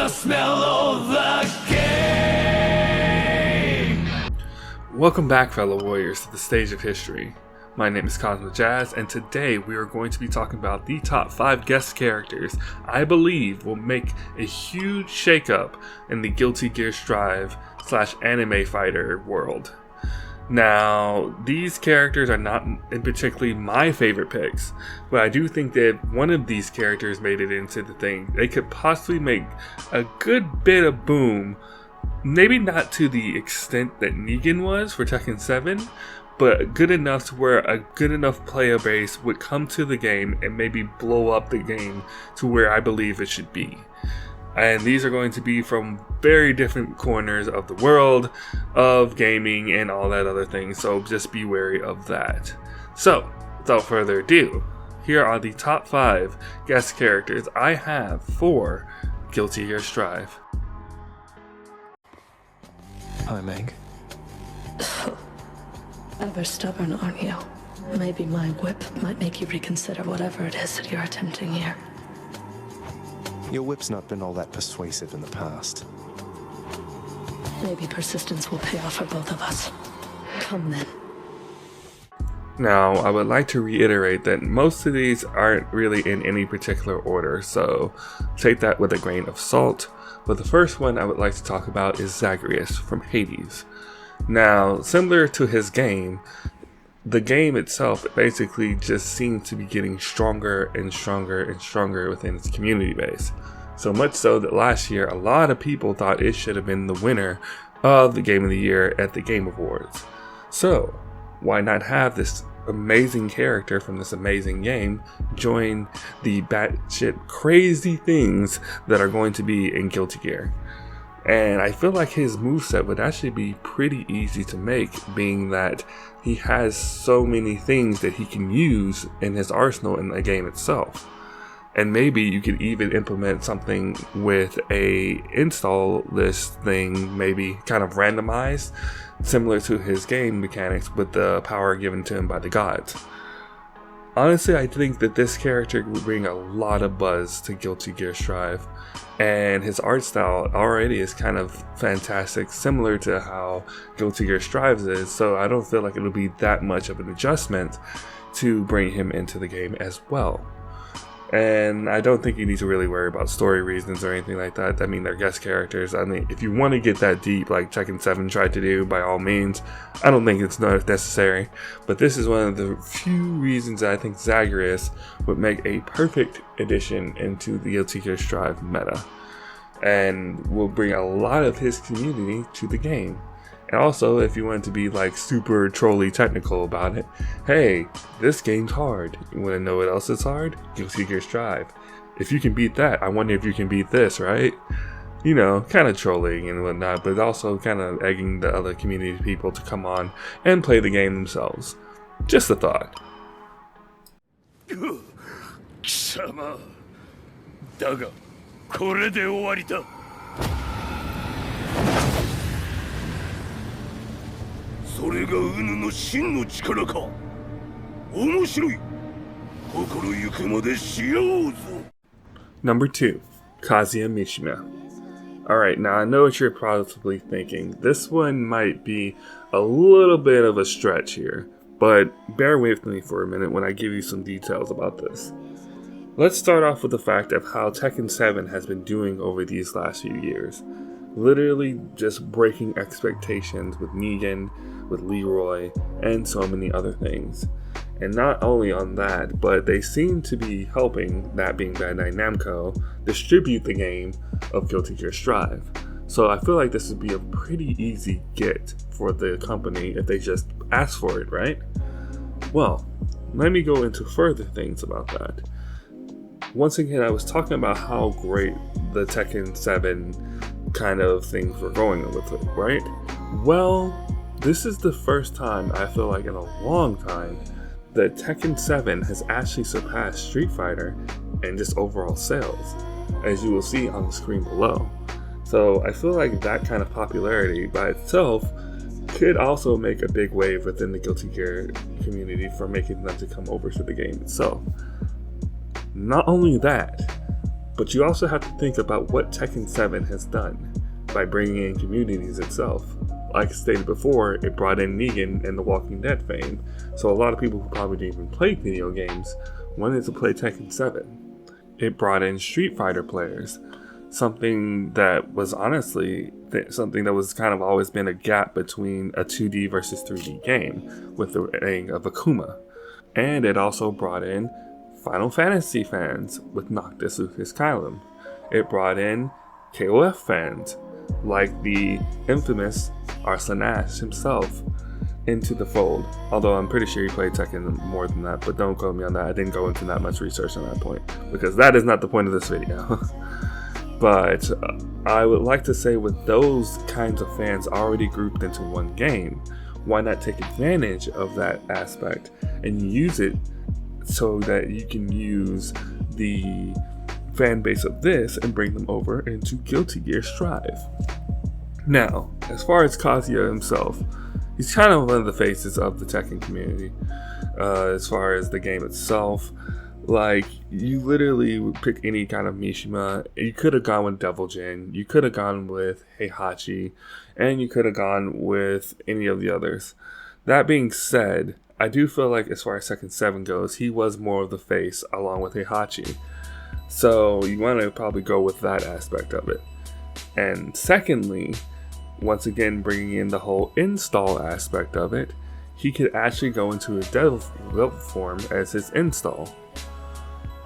the smell of the game. Welcome back, fellow warriors, to the stage of history. My name is Cosmo Jazz, and today we are going to be talking about the top 5 guest characters I believe will make a huge shakeup in the Guilty Gear Strive / anime fighter world. Now, these characters are not in particularly my favorite picks, but I do think that if one of these characters made it into the thing, they could possibly make a good bit of boom. Maybe not to the extent that Negan was for Tekken 7, but good enough to where a good enough player base would come to the game and maybe blow up the game to where I believe it should be. And these are going to be from very different corners of the world of gaming and all that other thing, so just be wary of that. So, without further ado, here are the top 5 guest characters I have for Guilty Gear Strive. Hi, Meg. Ever stubborn, aren't you? Maybe my whip might make you reconsider whatever it is that you're attempting here. Your whip's not been all that persuasive in the past. Maybe persistence will pay off for both of us. Come then. Now, I would like to reiterate that most of these aren't really in any particular order, so take that with a grain of salt. But the first one I would like to talk about is Zagreus from Hades. Now, similar to his game, the game itself basically just seemed to be getting stronger and stronger and stronger within its community base. So much so that last year, a lot of people thought it should have been the winner of the Game of the Year at the Game Awards. So, why not have this amazing character from this amazing game join the batshit crazy things that are going to be in Guilty Gear? And I feel like his moveset would actually be pretty easy to make, being that he has so many things that he can use in his arsenal in the game itself. And maybe you could even implement something with a install list thing, maybe kind of randomized, similar to his game mechanics with the power given to him by the gods. Honestly, I think that this character would bring a lot of buzz to Guilty Gear Strive, and his art style already is kind of fantastic, similar to how Guilty Gear Strive is, so I don't feel like it'll be that much of an adjustment to bring him into the game as well. And I don't think you need to really worry about story reasons or anything like that. I mean, they're guest characters. I mean, if you want to get that deep, like Tekken 7 tried to do, by all means, I don't think it's not necessary. But this is one of the few reasons that I think Zagreus would make a perfect addition into the Guilty Gear Strive meta, and will bring a lot of his community to the game. And also, if you want to be like super trolly technical about it, hey, this game's hard. You want to know what else is hard? Guilty Gear Strive. If you can beat that, I wonder if you can beat this, right? You know, kind of trolling and whatnot, but also kind of egging the other community people to come on and play the game themselves. Just a thought. 貴様だがこれで終わりだそれがウヌの真の力か面白い心ゆくまでしようぞ Number 2, Kazuya Mishima. Alright, now I know what you're probably thinking. This one might be a little bit of a stretch here, but bear with me for a minute when I give you some details about this. Let's start off with the fact of how Tekken 7 has been doing over these last few years. Literally just breaking expectations with Negan, with Leroy, and so many other things. And not only on that, but they seem to be helping, that being Bandai Namco, distribute the game of Guilty Gear Strive. So I feel like this would be a pretty easy get for the company if they just ask for it, right? Well, let me go into further things about that. Once again, I was talking about how great the Tekken 7 kind of things were going with it, right? Well, this is the first time I feel like in a long time that Tekken 7 has actually surpassed Street Fighter in just overall sales, as you will see on the screen below. So I feel like that kind of popularity by itself could also make a big wave within the Guilty Gear community for making them to come over to the game itself. Not only that, But you also have to think about what Tekken 7 has done by bringing in communities itself. Like stated before, it brought in Negan and the Walking Dead fame, so a lot of people who probably didn't even play video games wanted to play Tekken 7. It brought in Street Fighter players, something that was honestly something that was kind of always been a gap between a 2D versus 3D game with the adding of Akuma. And it also brought in Final Fantasy fans with Noctis Lucas Kylum. It brought in KOF fans like the infamous Arslan Ash himself into the fold. Although I'm pretty sure he played Tekken more than that, but don't quote me on that. I didn't go into that much research on that point because that is not the point of this video. But I would like to say with those kinds of fans already grouped into one game, why not take advantage of that aspect and use it so that you can use the fan base of this and bring them over into Guilty Gear Strive. Now, as far as Kazuya himself, he's kind of one of the faces of the Tekken community. As far as the game itself, like, you literally would pick any kind of Mishima. You could have gone with Devil Jin, you could have gone with Heihachi, and you could have gone with any of the others. That being said, I do feel like as far as Tekken 7 goes, he was more of the face along with Heihachi. So you want to probably go with that aspect of it. And secondly, once again bringing in the whole install aspect of it, he could actually go into a devil form as his install.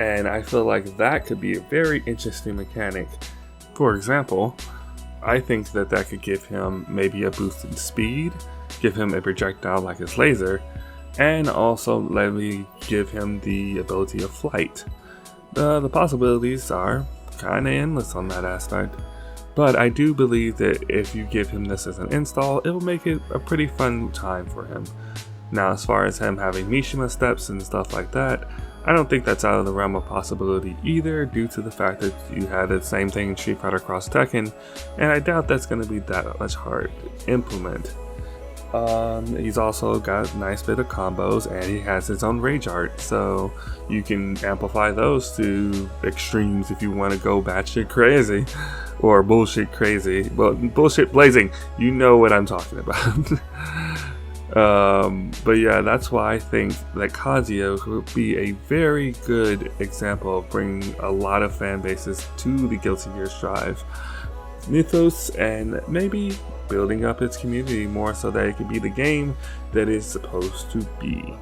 And I feel like that could be a very interesting mechanic. For example, I think that could give him maybe a boost in speed, give him a projectile like his laser, and also let me give him the ability of flight. The possibilities are kind of endless on that aspect. But I do believe that if you give him this as an install, it will make it a pretty fun time for him. Now, as far as him having Mishima steps and stuff like that, I don't think that's out of the realm of possibility either, due to the fact that you had the same thing in Street Fighter Cross Tekken, and I doubt that's going to be that much hard to implement. He's also got a nice bit of combos, and he has his own rage art, so you can amplify those to extremes if you want to go batshit crazy, or bullshit crazy. Well, bullshit blazing, you know what I'm talking about. But yeah, that's why I think that Kazuya could be a very good example of bringing a lot of fan bases to the Guilty Gear Strive mythos, and maybe building up its community more so that it can be the game that it's supposed to be.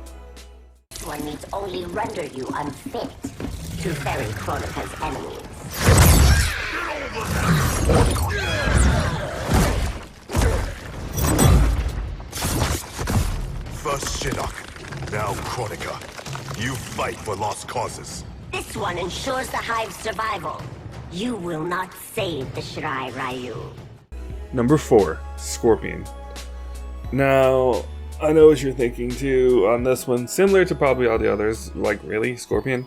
One needs only render you unfit to ferry Kronika's enemies. First Shinnok, now Kronika. You fight for lost causes. This one ensures the Hive's survival. You will not save the Shirai Ryu. Number 4, Scorpion. Now, I know what you're thinking too on this one, similar to probably all the others, like really, Scorpion?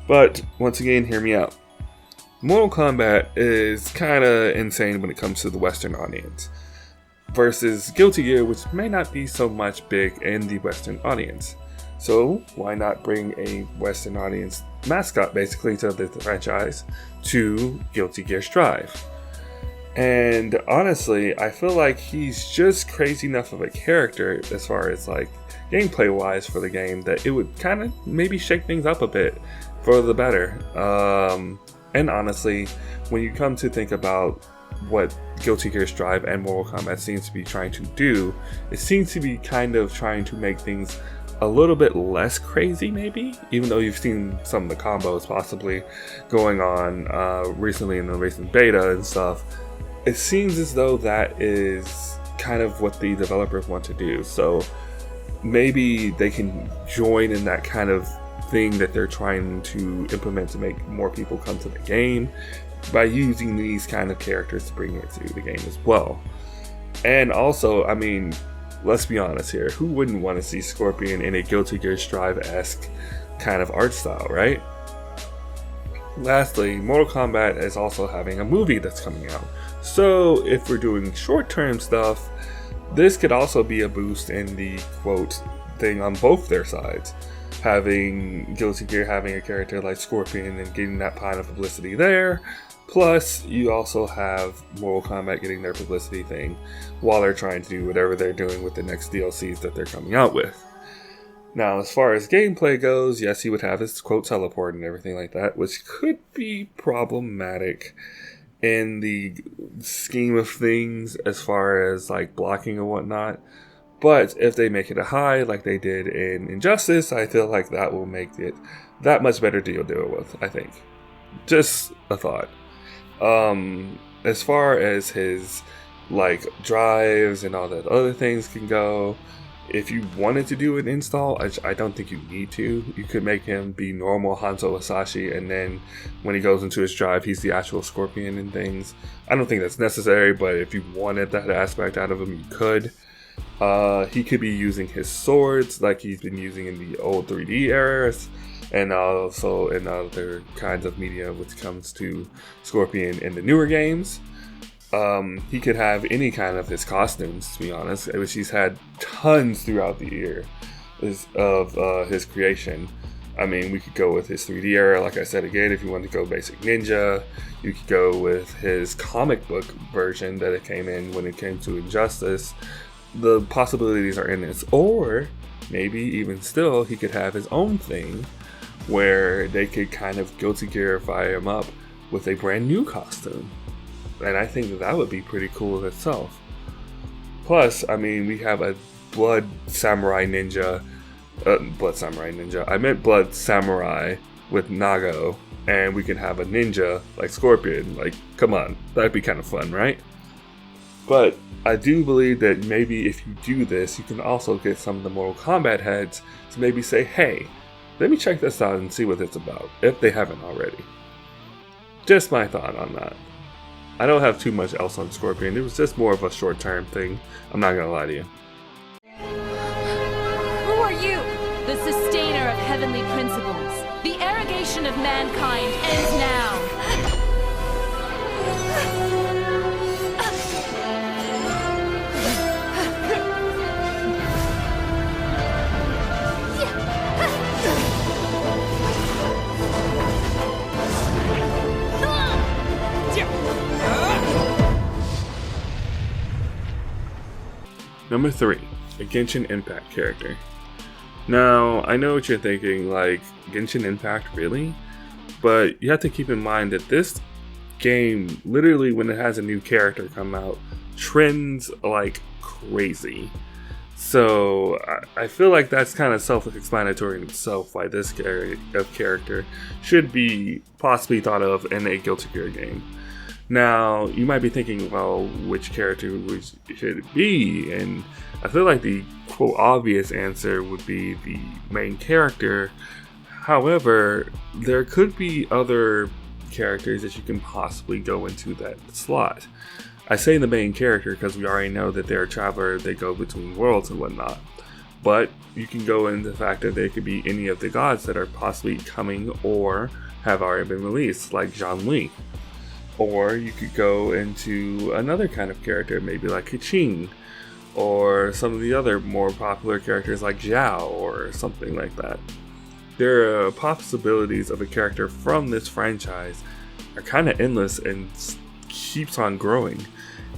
But once again, hear me out. Mortal Kombat is kinda insane when it comes to the Western audience, versus Guilty Gear, which may not be so much big in the Western audience. So why not bring a Western audience mascot basically to the franchise to Guilty Gear Strive? And honestly, I feel like he's just crazy enough of a character as far as like gameplay wise for the game that it would kind of maybe shake things up a bit for the better. And honestly, when you come to think about what Guilty Gear Strive and Mortal Kombat seems to be trying to do, it seems to be kind of trying to make things a little bit less crazy maybe, even though you've seen some of the combos possibly going on recently in the recent beta and stuff. It seems as though that is kind of what the developers want to do, so maybe they can join in that kind of thing that they're trying to implement to make more people come to the game by using these kind of characters to bring it to the game as well. And also, I mean, let's be honest here, who wouldn't want to see Scorpion in a Guilty Gear Strive-esque kind of art style, right? Lastly, Mortal Kombat is also having a movie that's coming out. So if we're doing short-term stuff, this could also be a boost in the quote thing on both their sides. having Guilty Gear having a character like Scorpion and getting that kind of publicity there. Plus, you also have Mortal Kombat getting their publicity thing while they're trying to do whatever they're doing with the next DLCs that they're coming out with. Now, as far as gameplay goes, yes, he would have his quote teleport and everything like that, which could be problematic in the scheme of things as far as like blocking and whatnot. But if they make it a high like they did in Injustice, I feel like that will make it that much better deal to deal with, I think. Just a thought. As far as his like drives and all that other things can go, if you wanted to do an install, I don't think you need to. You could make him be normal Hanzo Hasashi, and then when he goes into his drive, he's the actual Scorpion and things. I don't think that's necessary, but if you wanted that aspect out of him, you could. He could be using his swords like he's been using in the old 3D eras, and also in other kinds of media which comes to Scorpion in the newer games. He could have any kind of his costumes, to be honest, which he's had tons throughout the year of his creation. I mean, we could go with his 3D era, like I said again, if you want to go basic ninja. You could go with his comic book version that it came in when it came to Injustice. The possibilities are endless. Or, maybe even still, he could have his own thing where they could kind of Guilty Gearify him up with a brand new costume. And I think that would be pretty cool in itself. Plus, I mean, we have a Blood Samurai Ninja. I meant Blood Samurai with Nago. And we can have a ninja like Scorpion. Like, come on. That'd be kind of fun, right? But I do believe that maybe if you do this, you can also get some of the Mortal Kombat heads to maybe say, hey, let me check this out and see what it's about, if they haven't already. Just my thought on that. I don't have too much else on Scorpion. It was just more of a short-term thing. I'm not gonna lie to you. Who are you? The sustainer of heavenly principles. The arrogation of mankind ends now. Number 3, a Genshin Impact character. Now, I know what you're thinking, like, Genshin Impact, really? But you have to keep in mind that this game, literally when it has a new character come out, trends like crazy. So, I feel like that's kind of self-explanatory in itself, why this character should be possibly thought of in a Guilty Gear game. Now, you might be thinking, well, which character should it be? And I feel like the quote obvious answer would be the main character. However, there could be other characters that you can possibly go into that slot. I say the main character because we already know that they're a traveler, they go between worlds and whatnot. But you can go into the fact that they could be any of the gods that are possibly coming or have already been released, like Zhongli. Or you could go into another kind of character, maybe like Keqing, or some of the other more popular characters like Zhao, or something like that. There are possibilities of a character from this franchise are kind of endless and keeps on growing.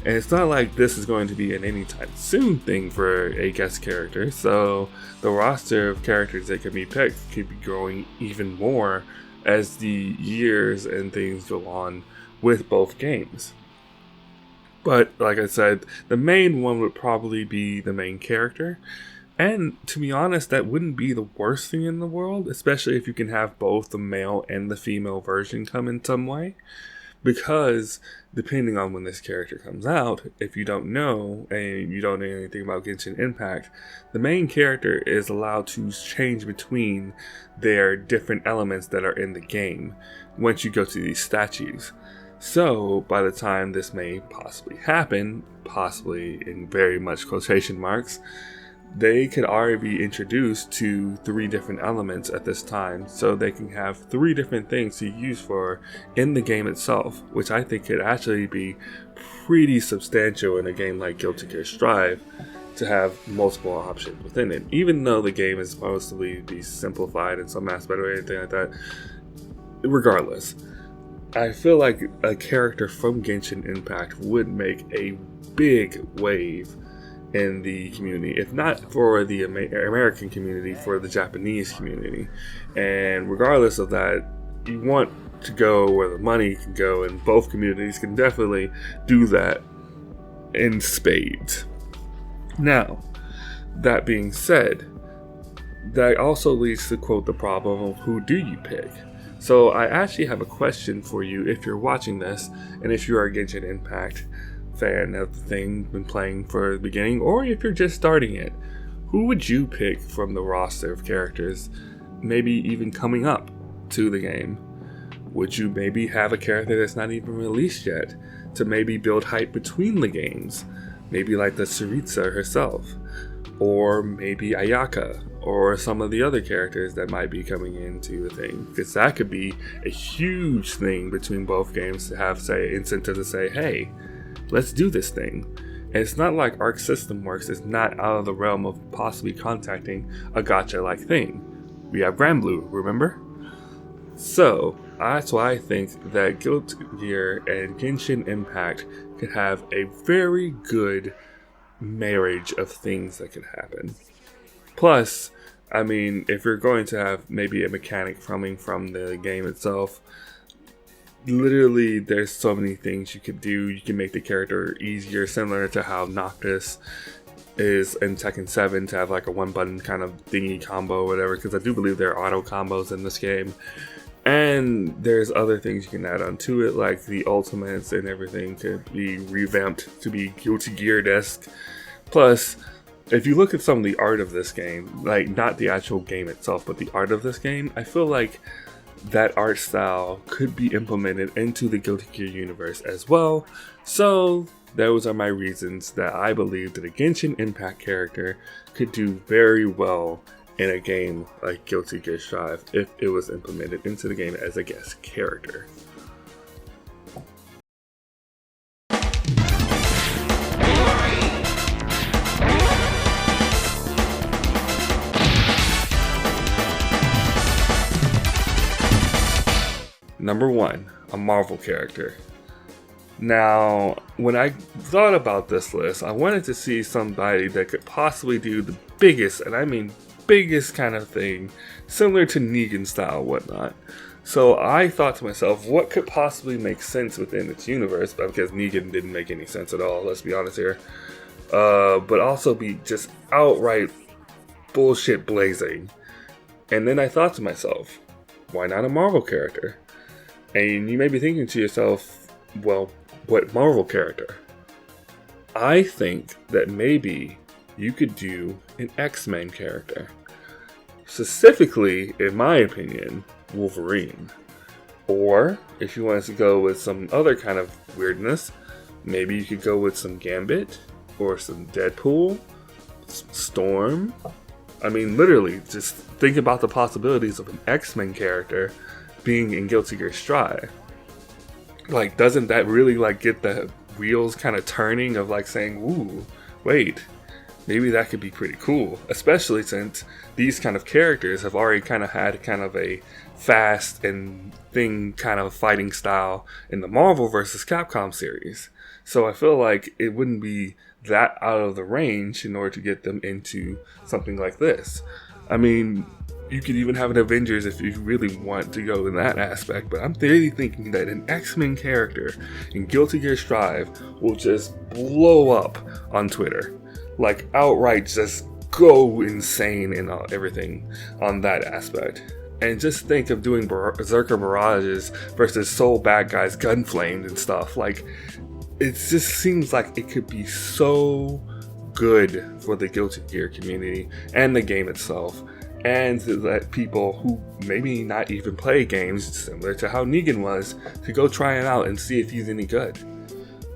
And it's not like this is going to be an anytime soon thing for a guest character, so the roster of characters that can be picked could be growing even more as the years and things go on with both games. But like I said, the main one would probably be the main character. And to be honest, that wouldn't be the worst thing in the world, especially if you can have both the male and the female version come in some way. Because depending on when this character comes out, if you don't know and you don't know anything about Genshin Impact, the main character is allowed to change between their different elements that are in the game once you go to these statues. So, by the time this may possibly happen, possibly in very much quotation marks, they could already be introduced to 3 different elements at this time, so they can have 3 different things to use for in the game itself, which I think could actually be pretty substantial in a game like Guilty Gear Strive, to have multiple options within it, even though the game is supposed to be simplified in some aspect or anything like that. Regardless, I feel like a character from Genshin Impact would make a big wave in the community, if not for the American community, for the Japanese community. And regardless of that, you want to go where the money can go, and both communities can definitely do that in spades. Now, that being said, that also leads to quote the problem of who do you pick. So I actually have a question for you if you're watching this, and if you're a Genshin Impact fan of the thing, been playing for the beginning, or if you're just starting it. Who would you pick from the roster of characters, maybe even coming up to the game? Would you maybe have a character that's not even released yet to maybe build hype between the games? Maybe like the Tsuritsa herself, or maybe Ayaka, or some of the other characters that might be coming into the thing, because that could be a huge thing between both games to have, say, incentive to say, hey, let's do this thing. And it's not like Arc System Works is not out of the realm of possibly contacting a gacha-like thing. We have Granblue, remember? So, that's why I think that Guilty Gear and Genshin Impact could have a very good marriage of things that could happen. Plus, I mean, if you're going to have maybe a mechanic coming from the game itself, literally there's so many things you could do. You can make the character easier, similar to how Noctis is in Tekken 7, to have like a one button kind of thingy combo or whatever, because I do believe there are auto combos in this game. And there's other things you can add on to it, like the ultimates and everything could be revamped to be Guilty Gear-esque. Plus, if you look at some of the art of this game, like not the actual game itself, but the art of this game, I feel like that art style could be implemented into the Guilty Gear universe as well. So those are my reasons that I believe that a Genshin Impact character could do very well in a game like Guilty Gear Strive if it was implemented into the game as a guest character. Number 1, a Marvel character. Now, when I thought about this list, I wanted to see somebody that could possibly do the biggest, and I mean biggest kind of thing, similar to Negan style whatnot. So I thought to myself, what could possibly make sense within its universe, because Negan didn't make any sense at all, let's be honest here, but also be just outright bullshit blazing. And then I thought to myself, why not a Marvel character? And you may be thinking to yourself, well, what Marvel character? I think that maybe you could do an X-Men character. Specifically, in my opinion, Wolverine. Or, if you wanted to go with some other kind of weirdness, maybe you could go with some Gambit, or some Deadpool, Storm. I mean, literally, just think about the possibilities of an X-Men character being in Guilty Gear Strive. Like, doesn't that really, like, get the wheels kind of turning of, like, saying, ooh, wait, maybe that could be pretty cool, especially since these kind of characters have already kind of had kind of a fast and thing kind of fighting style in the Marvel vs. Capcom series. So I feel like it wouldn't be that out of the range in order to get them into something like this. I mean, you could even have an Avengers if you really want to go in that aspect, but I'm really thinking that an X-Men character in Guilty Gear Strive will just blow up on Twitter. Like, outright just go insane and everything on that aspect. And just think of doing Berserker Mirages versus Soul Bad Guys Gunflamed and stuff. Like, it just seems like it could be so good for the Guilty Gear community and the game itself. And to let people who maybe not even play games, similar to how Negan was, to go try it out and see if he's any good.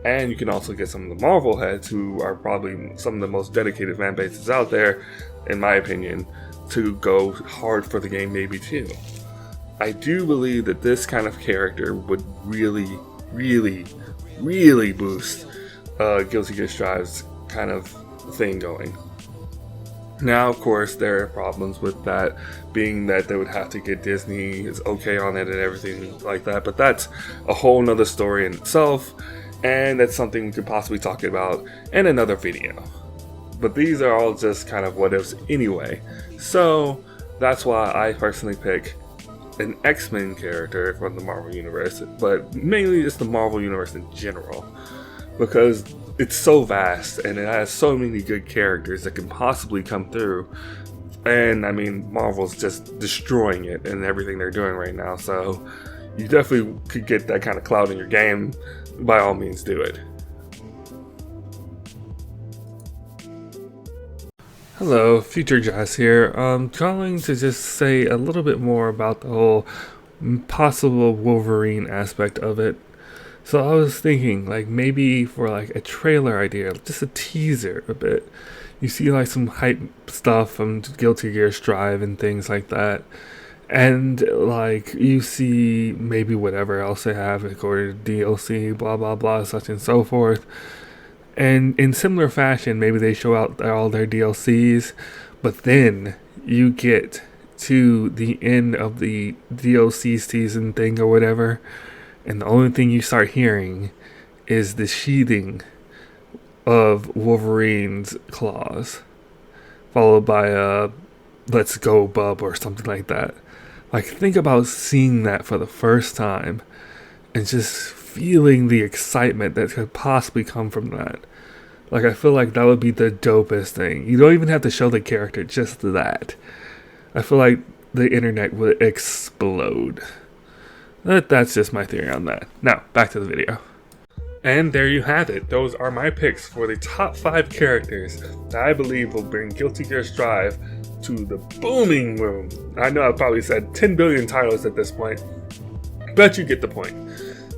And you can also get some of the Marvel heads, who are probably some of the most dedicated fan bases out there, in my opinion, to go hard for the game maybe too. I do believe that this kind of character would really, really, really boost Guilty Gear Strive's kind of thing going. Now, of course, there are problems with that, being that they would have to get Disney's okay on it and everything like that, but that's a whole nother story in itself, and that's something we could possibly talk about in another video. But these are all just kind of what ifs anyway, so that's why I personally pick an X-Men character from the Marvel Universe, but mainly just the Marvel Universe in general, because it's so vast and it has so many good characters that can possibly come through. And I mean, Marvel's just destroying it and everything they're doing right now, so you definitely could get that kind of clout in your game. By all means, do it. Hello, Future Jazz here. I'm calling to just say a little bit more about the whole possible Wolverine aspect of it. So I was thinking, like, maybe for like a trailer idea, just a teaser a bit. You see like some hype stuff from Guilty Gear Strive and things like that. And like you see maybe whatever else they have, like, or DLC, blah blah blah, such and so forth. And in similar fashion, maybe they show out all their DLCs, but then you get to the end of the DLC season thing or whatever, and the only thing you start hearing is the sheathing of Wolverine's claws, followed by a "Let's go, bub" or something like that. Like, think about seeing that for the first time and just feeling the excitement that could possibly come from that. Like, I feel like that would be the dopest thing. You don't even have to show the character, just that. I feel like the internet would explode. That's just my theory on that. Now, back to the video. And there you have it. Those are my picks for the top 5 characters that I believe will bring Guilty Gear Strive to the booming room. I know I've probably said 10 billion titles at this point, but you get the point.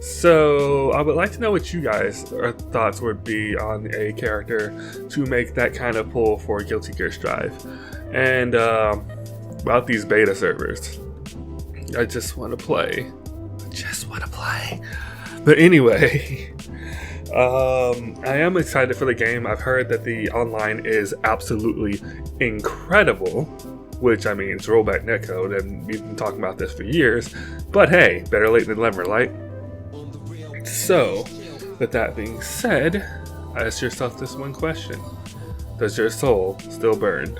So I would like to know what you guys' thoughts would be on a character to make that kind of pull for Guilty Gear Strive. And about these beta servers. I just want to play. But anyway, I am excited for the game. I've heard that the online is absolutely incredible, which, I mean, it's rollback netcode, and we've been talking about this for years. But hey, better late than never, right? So, with that being said, ask yourself this one question. Does your soul still burn?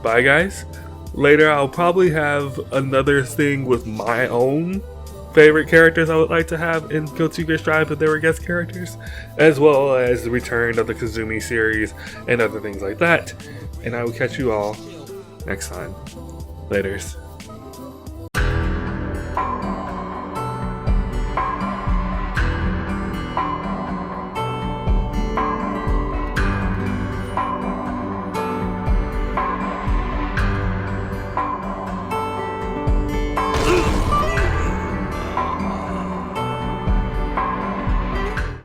Bye, guys. Later, I'll probably have another thing with my own favorite characters I would like to have in Guilty Gear Strive if they were guest characters, as well as the return of the Kazumi series and other things like that. And I will catch you all next time. Laters.